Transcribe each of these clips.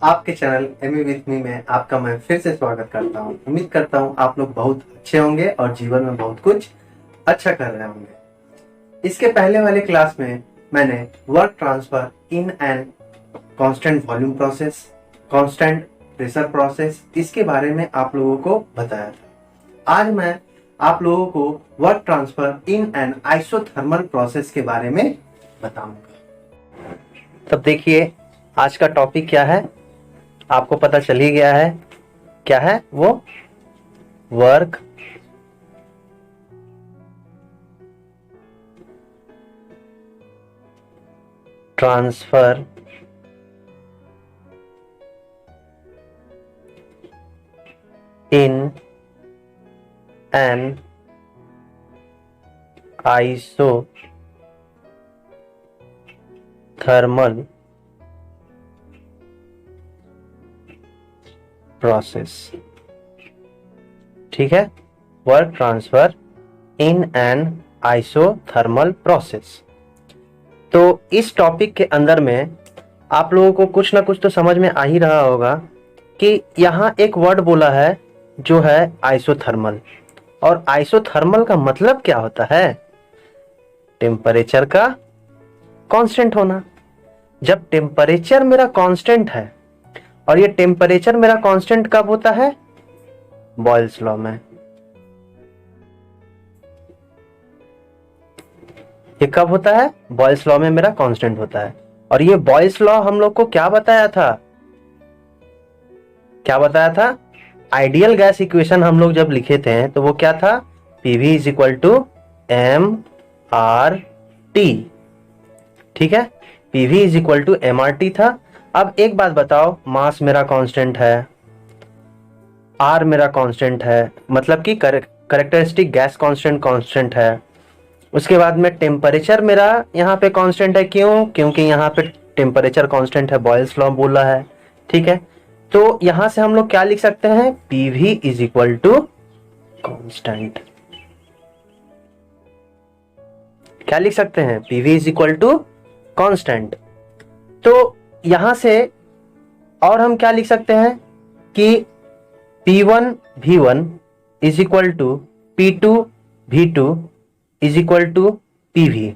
आपके channel Amy with me में आपका मैं फिर से स्वागत करता हूं। उम्मीद करता हूं आप लोग बहुत अच्छे होंगे और जीवन में बहुत कुछ अच्छा कर रहे होंगे। इसके पहले वाले क्लास में मैंने work transfer in and constant volume process, constant pressure process, इसके बारे में आप लोगों को बताया था। आज मैं आप लोगों को work transfer in and isothermal process के बारे में बताऊंगा। तब देखिए आज का टॉपिक क्या है, आपको पता चल ही गया है। क्या है वो? Work transfer in an isothermal process. ठीक है, work transfer in an isothermal process. तो इस टॉपिक के अंदर में आप लोगों को कुछ ना कुछ तो समझ में आ ही रहा होगा कि यहाँ एक वर्ड बोला है जो है आइसोथर्मल। और आइसोथर्मल का मतलब क्या होता है? टेम्परेचर का कांस्टेंट होना। जब टेम्परेचर मेरा कांस्टेंट है, और ये टेम्परेचर मेरा कांस्टेंट कब होता है? बॉयल्स लॉ में। ये कब होता है? बॉयल्स लॉ में मेरा कांस्टेंट होता है। और ये बॉयल्स लॉ हम लोग को क्या बताया था? क्या बताया था? आइडियल गैस इक्वेशन हम लोग जब लिखे थे तो वो क्या था? PV is equal to M R T. ठीक है, PV is equal to M R T था। अब एक बात बताओ, मास मेरा कांस्टेंट है, आर मेरा कांस्टेंट है, मतलब कि कैरेक्टरिस्टिक गैस कांस्टेंट है। उसके बाद में टेम्परेचर मेरा यहाँ पे कांस्टेंट है। क्यों? क्योंकि यहाँ पे टेम्परेचर कांस्टेंट है, बॉयल्स लॉ बोला है। ठीक है, तो यहां से हम लोग क्या लिख सकते हैं? PV is equal to constant. क्या लिख सकते हैं? PV is equal to constant. तो यहां से और हम क्या लिख सकते हैं कि P1 V1 is equal to P2 V2 is equal to PV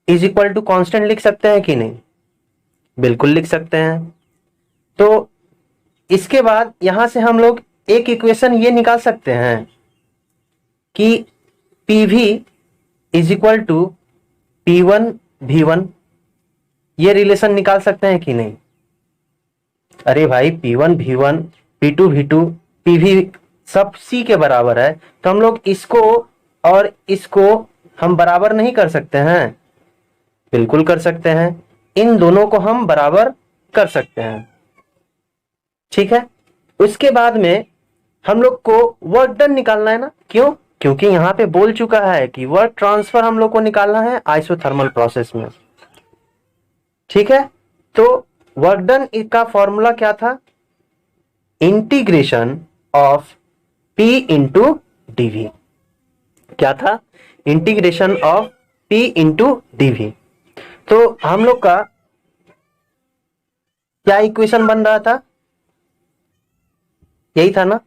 is equal to constant लिख सकते हैं कि नहीं? बिल्कुल लिख सकते हैं। तो इसके बाद यहां से हम लोग एक इक्वेशन ये निकाल सकते हैं कि PV is equal to P1 V1। ये रिलेशन निकाल सकते हैं कि नहीं? अरे भाई, P1 V1 P2 V2 PV सब C के बराबर है, तो हम लोग इसको और इसको हम बराबर नहीं कर सकते हैं? बिल्कुल कर सकते हैं। इन दोनों को हम बराबर कर सकते हैं। ठीक है, उसके बाद में हम लोग को वर्क डन निकालना है ना। क्यों? क्योंकि यहां पे बोल चुका है कि वर्क ट्रांसफर हम लोग को निकालना है आइसोथर्मल प्रोसेस में। ठीक है, तो वर्क डन का फॉर्मूला क्या था? Integration of P into DV. क्या था? Integration of P into DV. तो हम लोग का क्या इक्वेशन बन रहा था? यही था ना।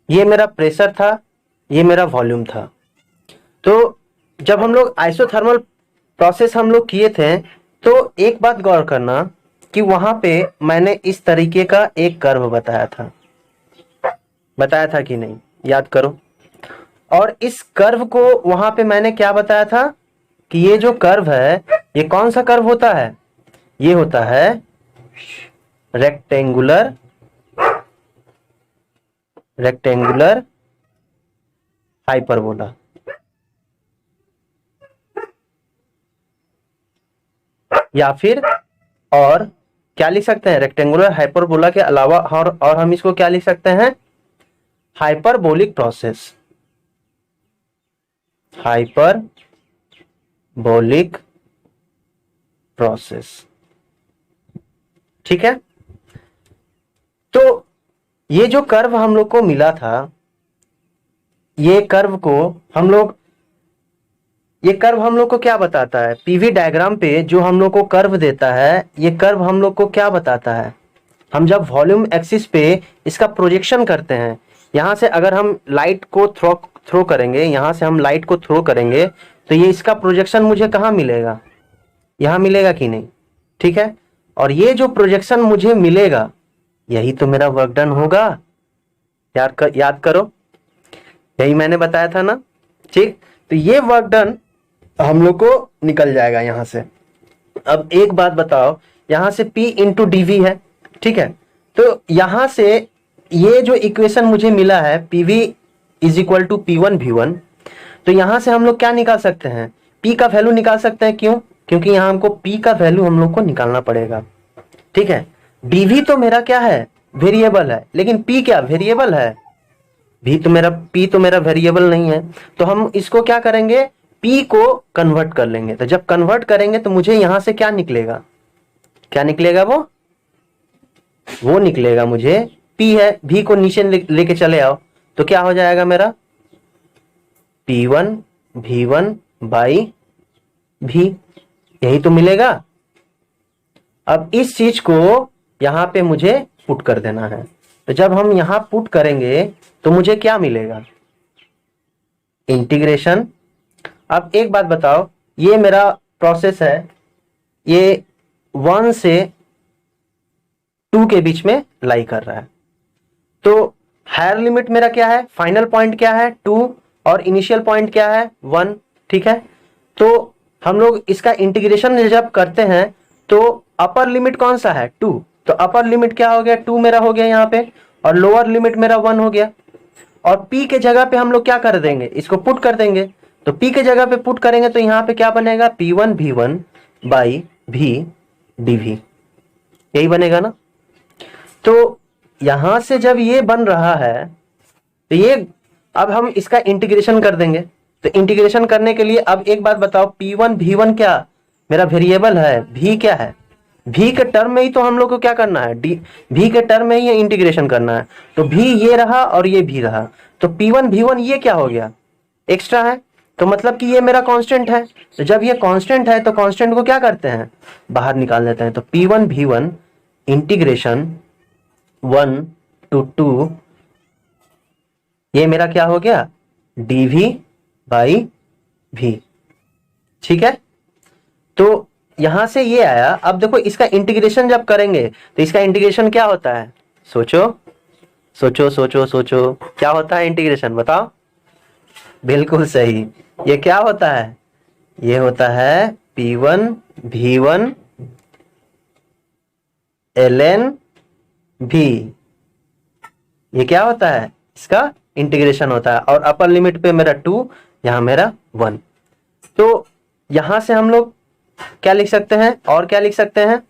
ये मेरा प्रेशर था, ये मेरा वॉल्यूम था। तो जब हम लोग आइसोथर्मल प्रोसेस हम लोग किए थे तो एक बात गौर करना कि वहां पे मैंने इस तरीके का एक कर्व बताया था। बताया था कि नहीं? याद करो। और इस कर्व को वहां पे मैंने क्या बताया था कि ये जो कर्व है, ये कौन सा कर्व होता है? ये होता है रेक्टेंगुलर हाइपरबोला। या फिर और क्या लिख सकते हैं? रेक्टेंगुलर हाइपरबोला के अलावा और हम इसको क्या लिख सकते हैं? Hyperbolic process. Hyperbolic process. ठीक है, तो ये जो कर्व हम लोग को मिला था, ये कर्व को हम लोग ये कर्व हम लोग को क्या बताता है? पीवी डायग्राम पे जो हम लोग को कर्व देता है, ये कर्व हम लोग को क्या बताता है? हम जब वॉल्यूम एक्सिस पे इसका प्रोजेक्शन करते हैं, यहां से अगर हम लाइट को थ्रो करेंगे, यहां से हम लाइट को थ्रो करेंगे, तो ये इसका प्रोजेक्शन मुझे कहाँ मिलेगा? यहां मिलेगा कि नहीं? ठीक है, और ये जो प्रोजेक्शन मुझे मिलेगा, यही तो मेरा वर्क डन होगा। याद करो, यही मैंने बताया था ना। ठीक, तो ये वर्क डन हम लोग को निकल जाएगा यहां से। अब एक बात बताओ, यहां से P इंटू डीवी है, ठीक है, तो यहां से ये जो इक्वेशन मुझे मिला है PV is equal to P1V1, तो यहां से हम लोग क्या निकाल सकते हैं? P का वैल्यू निकाल सकते हैं। क्यों? क्योंकि यहां हमको P का वैल्यू हम लोग को निकालना पड़ेगा। ठीक है, डीवी तो मेरा क्या है? वेरिएबल है, लेकिन P क्या वेरिएबल है? P तो मेरा वेरिएबल नहीं है, तो हम इसको क्या करेंगे? P को कन्वर्ट कर लेंगे। तो जब कन्वर्ट करेंगे तो मुझे यहां से क्या निकलेगा? क्या निकलेगा? वो निकलेगा मुझे P है, V को नीचे लेके चले आओ, तो क्या हो जाएगा मेरा? P1V1 बाई V, यही तो मिलेगा। अब इस चीज को यहां पे मुझे पुट कर देना है। तो जब हम यहां पुट करेंगे तो मुझे क्या मिलेगा? इंटीग्रेशन। अब एक बात बताओ, ये मेरा प्रोसेस है, ये 1 से 2 के बीच में लाई कर रहा है, तो हायर लिमिट मेरा क्या है? फाइनल पॉइंट क्या है? 2, और इनिशियल पॉइंट क्या है? 1। ठीक है, तो हम लोग इसका इंटीग्रेशन जब करते हैं तो अपर लिमिट कौन सा है? 2, तो अपर लिमिट क्या हो गया? 2 मेरा हो गया यहाँ पे, और लोअर लिमिट मेरा 1 हो गया। और P के जगह पे हम लोग क्या कर देंगे? इसको पुट कर देंगे। तो P के जगह पे पुट करेंगे तो यहाँ पे क्या बनेगा? P1V1 बाई V dV, यही बनेगा ना। तो यहां से जब ये बन रहा है तो ये, अब हम इसका इंटीग्रेशन कर देंगे। तो इंटीग्रेशन करने के लिए अब एक बात बताओ, P1V1 क्या मेरा वेरिएबल है? V क्या है? V के टर्म में ही तो हम लोग को क्या करना है? V के टर्म में ही इंटीग्रेशन करना है। तो V ये रहा और ये भी रहा, तो P1V1 ये क्या हो गया? एक्स्ट्रा है, तो मतलब कि ये मेरा कांस्टेंट है। तो जब ये कांस्टेंट है तो कांस्टेंट को क्या करते हैं? बाहर निकाल देते हैं। तो P1V1 इंटीग्रेशन 1 to 2, ये मेरा क्या हो गया? dV by V। ठीक है, तो यहां से ये आया। अब देखो इसका इंटीग्रेशन जब करेंगे तो इसका इंटीग्रेशन क्या होता है? सोचो सोचो सोचो सोचो, क्या होता है इंटीग्रेशन? बताओ। बिल्कुल सही, ये क्या होता है? ये होता है P1V1 ln V। ये क्या होता है? इसका इंटीग्रेशन होता है, और अपर लिमिट पे मेरा 2, यहां मेरा 1। तो यहां से हम लोग क्या लिख सकते हैं? और क्या लिख सकते हैं?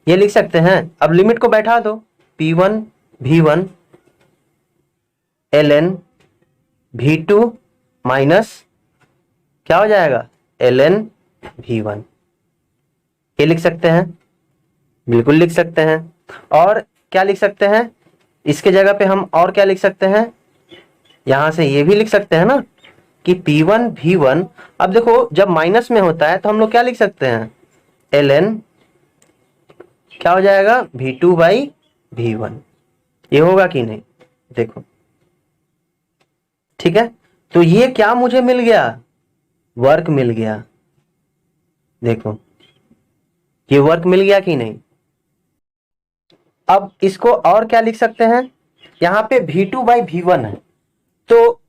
ये लिख सकते हैं, अब लिमिट को बैठा दो, P1V1 ln V2 माइनस क्या हो जाएगा? ln V1। ये लिख सकते हैं, बिल्कुल लिख सकते हैं। और क्या लिख सकते हैं? इसके जगह पे हम और क्या लिख सकते हैं? यहां से ये भी लिख सकते हैं ना कि P1V1, अब देखो जब माइनस में होता है तो हम लोग क्या लिख सकते हैं? ln क्या हो जाएगा? V2 by V1। ये होगा कि नहीं? देखो, ठीक है, तो ये क्या मुझे मिल गया? वर्क मिल गया। देखो, ये वर्क मिल गया कि नहीं? अब इसको और क्या लिख सकते हैं? यहां पे V2 बाई V1 है, तो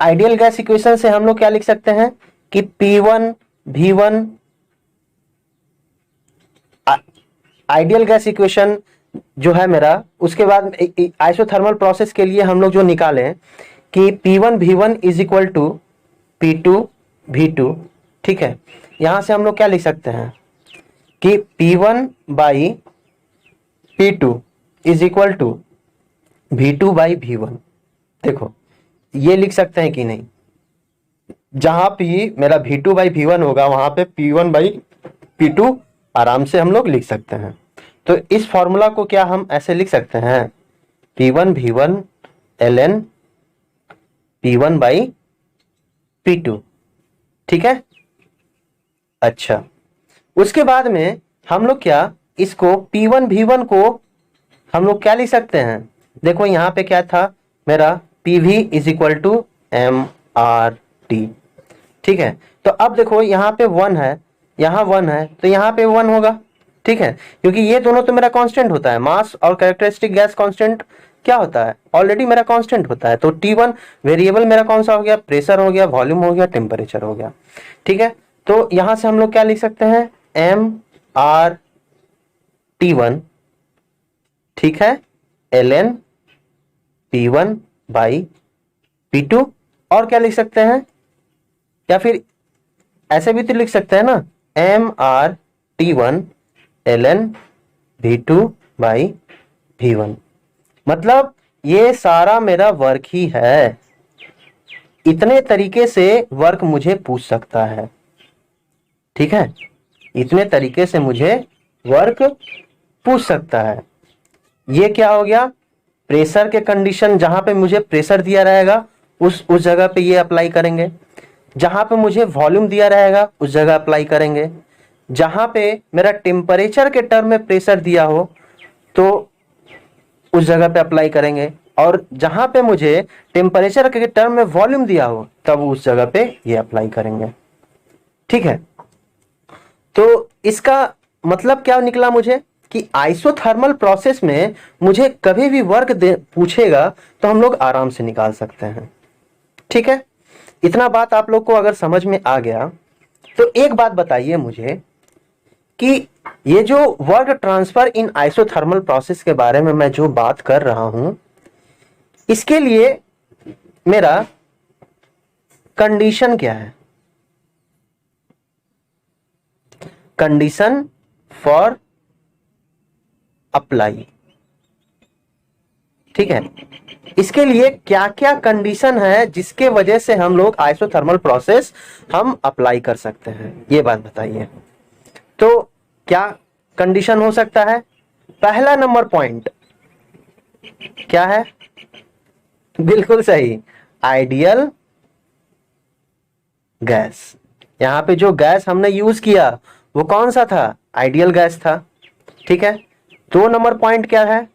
आइडियल गैस इक्वेशन से हम लोग क्या लिख सकते हैं कि P1V1, आइडियल गैस इक्वेशन जो है मेरा, उसके बाद आइसोथर्मल प्रोसेस के लिए हम लोग जो निकाले कि P1V1 is equal to P2V2। ठीक है, यहां से हम लोग क्या लिख सकते हैं कि P1 by P2 is equal to V2 by V1। देखो, ये लिख सकते हैं कि नहीं? जहां भी मेरा V2 बाई V1 होगा वहां पे P1 बाई P2 आराम से हम लोग लिख सकते हैं। तो इस फॉर्मूला को क्या हम ऐसे लिख सकते हैं? P1V1 ln P1 by P2, ठीक है। अच्छा, उसके बाद में हम लोग क्या इसको P1 V1 को हम लोग क्या लिख सकते हैं, देखो यहाँ पे क्या था मेरा PV is equal to MRT। ठीक है, तो अब देखो यहाँ पे 1 है, यहाँ 1 है, तो यहाँ पे 1 होगा। ठीक है, क्योंकि ये दोनों तो मेरा कांस्टेंट होता है, मास और कैरेक्टरिस्टिक गैस कांस्टेंट क्या होता है, ऑलरेडी मेरा कांस्टेंट होता है। तो T1 वेरिएबल मेरा कौन सा हो गया, प्रेशर हो गया, वॉल्यूम हो गया, टेम्परेचर हो गया। ठीक है, तो यहां से हम लोग क्या लिख सकते हैं, MRT1, ठीक है, ln P1 बाई P2। और क्या लिख सकते हैं, या फिर ऐसे भी तो लिख सकते हैं ना, MRT1 ln V2 by V1। मतलब ये सारा मेरा वर्क ही है। इतने तरीके से वर्क मुझे पूछ सकता है। ठीक है, इतने तरीके से मुझे वर्क पूछ सकता है। ये क्या हो गया, प्रेशर के कंडीशन, जहां पे मुझे प्रेशर दिया रहेगा उस जगह पे ये अप्लाई करेंगे, जहां पे मुझे वॉल्यूम दिया रहेगा उस जगह अप्लाई करेंगे, जहां पे मेरा टेम्परेचर के टर्म में प्रेशर दिया हो तो उस जगह पे अप्लाई करेंगे, और जहां पे मुझे टेम्परेचर के टर्म में वॉल्यूम दिया हो तब उस जगह पे ये अप्लाई करेंगे। ठीक है, तो इसका मतलब क्या निकला मुझे कि आइसोथर्मल प्रोसेस में मुझे कभी भी वर्क पूछेगा तो हम लोग आराम से निकाल सकते हैं। ठीक है, इतना बात आप लोग को अगर समझ में आ गया तो एक बात बताइए मुझे कि ये जो work transfer in isothermal process के बारे में मैं जो बात कर रहा हूं, इसके लिए मेरा कंडीशन क्या है, कंडीशन फॉर अप्लाई। ठीक है, इसके लिए क्या क्या कंडीशन है जिसके वजह से हम लोग आइसोथर्मल प्रोसेस हम अप्लाई कर सकते हैं, ये बात बताइए। तो क्या कंडीशन हो सकता है, पहला नंबर पॉइंट क्या है, बिल्कुल सही, आइडियल गैस। यहां पे जो गैस हमने यूज किया वो कौन सा था, आइडियल गैस था। ठीक है, 2 नंबर पॉइंट क्या है,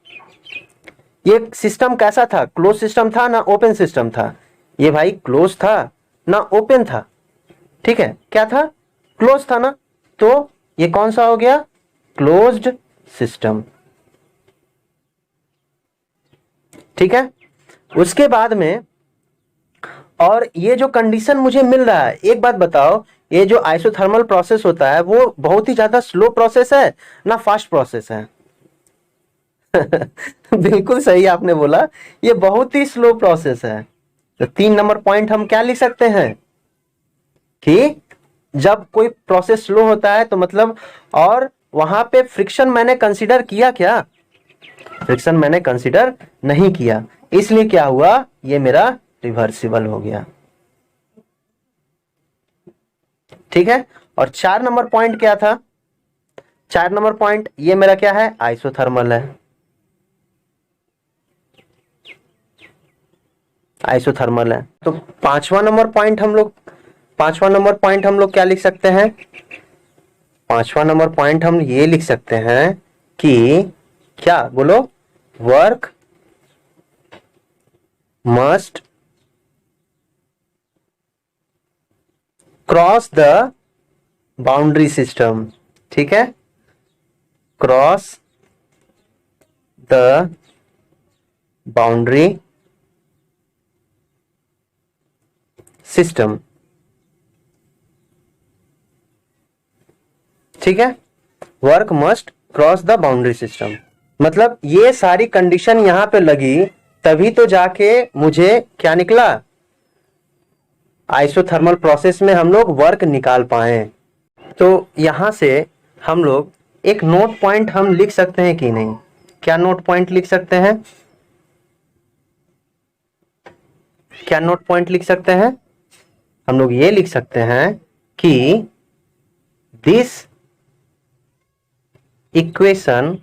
ये सिस्टम कैसा था, क्लोज सिस्टम था ना ओपन सिस्टम था, ये भाई क्लोज था ना ओपन था। ठीक है, क्या था, क्लोज था ना, तो ये कौन सा हो गया, क्लोज्ड सिस्टम। ठीक है, उसके बाद में, और ये जो कंडीशन मुझे मिल रहा है, एक बात बताओ, ये जो आइसोथर्मल प्रोसेस होता है वो बहुत ही ज्यादा स्लो प्रोसेस है ना फास्ट प्रोसेस है। बिल्कुल सही आपने बोला, ये बहुत ही स्लो प्रोसेस है। तो 3 नंबर पॉइंट हम क्या लिख सकते हैं कि जब कोई प्रोसेस स्लो होता है तो मतलब, और वहां पे फ्रिक्शन मैंने कंसीडर किया क्या, फ्रिक्शन मैंने कंसीडर नहीं किया, इसलिए क्या हुआ, ये मेरा रिवर्सिबल हो गया। ठीक है, और 4 नंबर पॉइंट क्या था, 4 नंबर पॉइंट ये मेरा क्या है, आइसोथर्मल है, आइसोथर्मल है। तो 5वां नंबर पॉइंट हम लोग, 5वां नंबर पॉइंट हम लोग क्या लिख सकते हैं, 5वां नंबर पॉइंट हम ये लिख सकते हैं कि क्या बोलो, work must cross the boundary system. ठीक है, क्रॉस द बाउंड्री सिस्टम। ठीक है, work must cross the boundary system, मतलब ये सारी कंडीशन यहां पे लगी तभी तो जाके मुझे क्या निकला, आइसोथर्मल प्रोसेस में हम लोग वर्क निकाल पाए। तो यहां से हम लोग एक नोट पॉइंट हम लिख सकते हैं कि नहीं, क्या नोट पॉइंट लिख सकते हैं, क्या नोट पॉइंट लिख सकते हैं, हम लोग ये लिख सकते हैं कि this equation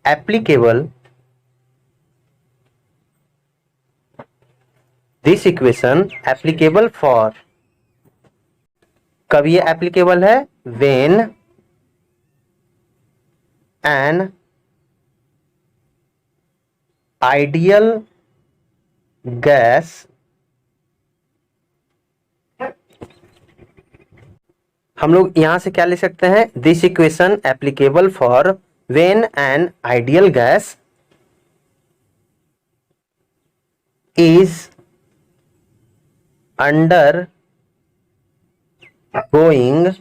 applicable this equation applicable for, कब ये एप्लीकेबल है? व्हेन एन आइडियल गैस हम लोग यहां से क्या ले सकते हैं? This equation applicable for when an ideal gas is under going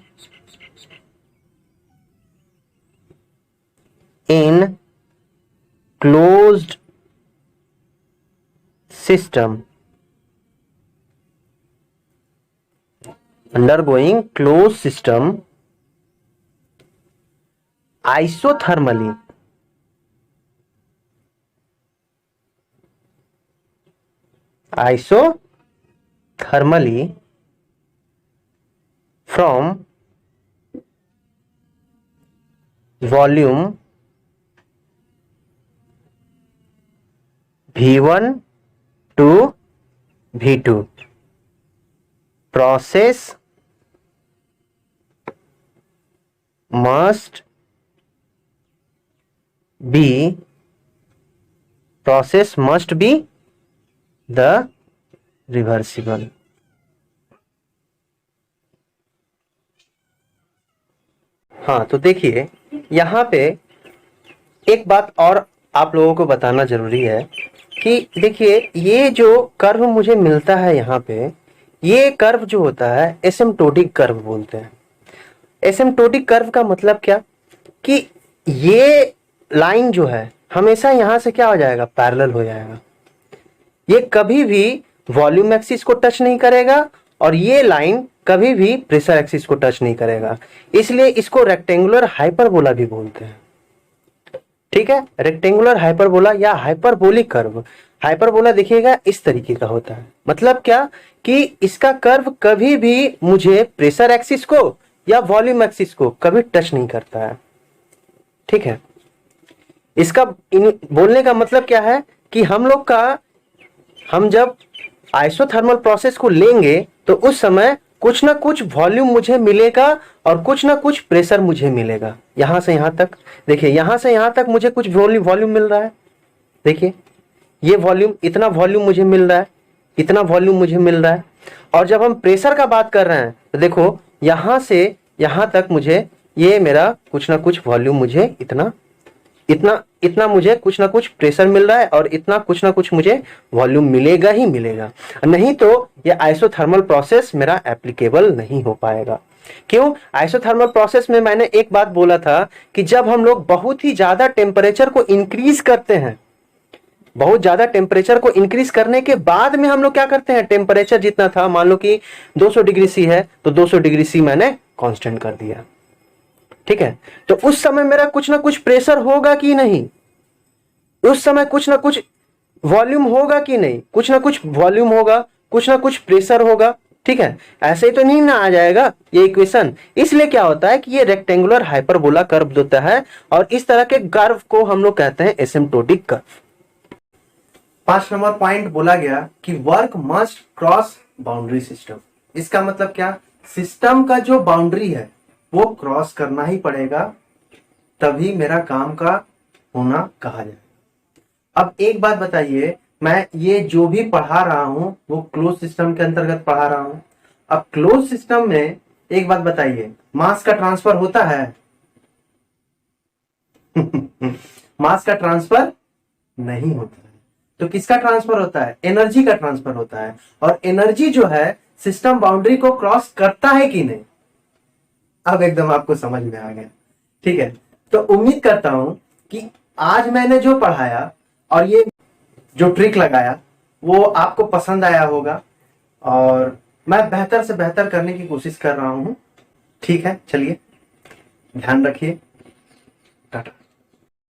in closed system, undergoing closed system isothermally from volume V1 to V2. Process must be the reversible. हाँ, तो देखिए यहाँ पे एक बात और आप लोगों को बताना जरूरी है कि देखिए ये जो कर्व मुझे मिलता है यहाँ पे, ये कर्व जो होता है एसिम्प्टोटिक कर्व बोलते हैं। एसिम्प्टोटिक कर्व का मतलब क्या कि ये लाइन जो है हमेशा यहाँ से क्या हो जाएगा? पैरेलल हो जाएगा। ये कभी भी वॉल्यूम एक्सिस को टच नहीं करेगा और ये लाइन कभी भी प्रेशर एक्सिस को टच नहीं करेगा, इसलिए इसको रेक्टेंगुलर हाइपरबोला भी बोलते हैं। ठीक है, रेक्टेंगुलर हाइपरबोला या हाइपरबोलिक कर्व। हाइपरबोला देखिएगा इस तरीके का होता है, मतलब क्या कि इसका कर्व कभी भी मुझे प्रेशर एक्सिस को या वॉल्यूम एक्सिस को कभी टच नहीं करता है। ठीक है, इसका बोलने का मतलब क्या है कि हम जब आइसोथर्मल प्रोसेस को लेंगे तो उस समय कुछ ना कुछ वॉल्यूम मुझे मिलेगा और कुछ ना कुछ प्रेशर मुझे मिलेगा। यहां से यहां तक देखिए, यहां से यहां तक मुझे कुछ वॉल्यूम मिल रहा है। देखिए ये वॉल्यूम, इतना वॉल्यूम मुझे मिल रहा है, इतना वॉल्यूम मुझे मिल रहा है। और जब हम प्रेशर का बात कर रहे हैं तो देखो यहां से यहां तक मुझे ये मेरा कुछ ना कुछ वॉल्यूम मुझे इतना मुझे कुछ ना कुछ प्रेशर मिल रहा है और इतना कुछ ना कुछ मुझे वॉल्यूम मिलेगा ही मिलेगा, नहीं तो ये आइसोथर्मल प्रोसेस मेरा एप्लीकेबल नहीं हो पाएगा। क्यों? आइसोथर्मल प्रोसेस में मैंने एक बात बोला था कि जब हम लोग बहुत ही ज्यादा टेम्परेचर को इंक्रीज करते हैं, बहुत ज्यादा टेम्परेचर को इंक्रीज करने के बाद में हम लोग क्या करते हैं, टेम्परेचर जितना था, मान लो कि 200 डिग्री सी है तो 200 डिग्री सी मैंने कांस्टेंट कर दिया। ठीक है, तो उस समय मेरा कुछ ना कुछ प्रेशर होगा कि नहीं, उस समय कुछ ना कुछ वॉल्यूम होगा कि नहीं, कुछ ना कुछ वॉल्यूम होगा, कुछ ना कुछ प्रेशर होगा। ठीक है, ऐसे ही तो नहीं ना आ जाएगा ये इक्वेशन। इसलिए क्या होता है कि ये रेक्टेंगुलर हाइपरबोला कर्व होता है और इस तरह के कर्व को हम लोग कहते हैं एसिम्प्टोटिक कर्व। 5 नंबर पॉइंट बोला गया कि work must cross boundary system. इसका मतलब क्या? सिस्टम का जो बाउंड्री है वो क्रॉस करना ही पड़ेगा, तभी मेरा काम का होना कहा जाए। अब एक बात बताइए, मैं ये जो भी पढ़ा रहा हूं वो क्लोज सिस्टम के अंतर्गत पढ़ा रहा हूं। अब क्लोज सिस्टम में एक बात बताइए, मास का ट्रांसफर होता है? मास का ट्रांसफर नहीं होता है, तो किसका ट्रांसफर होता है? एनर्जी का ट्रांसफर होता है। और एनर्जी जो है सिस्टम बाउंड्री को क्रॉस करता है कि नहीं, अब एकदम आपको समझ में आ गया। ठीक है, तो उम्मीद करता हूं कि आज मैंने जो पढ़ाया और ये जो ट्रिक लगाया वो आपको पसंद आया होगा और मैं बेहतर से बेहतर करने की कोशिश कर रहा हूं। ठीक है, चलिए ध्यान रखिए।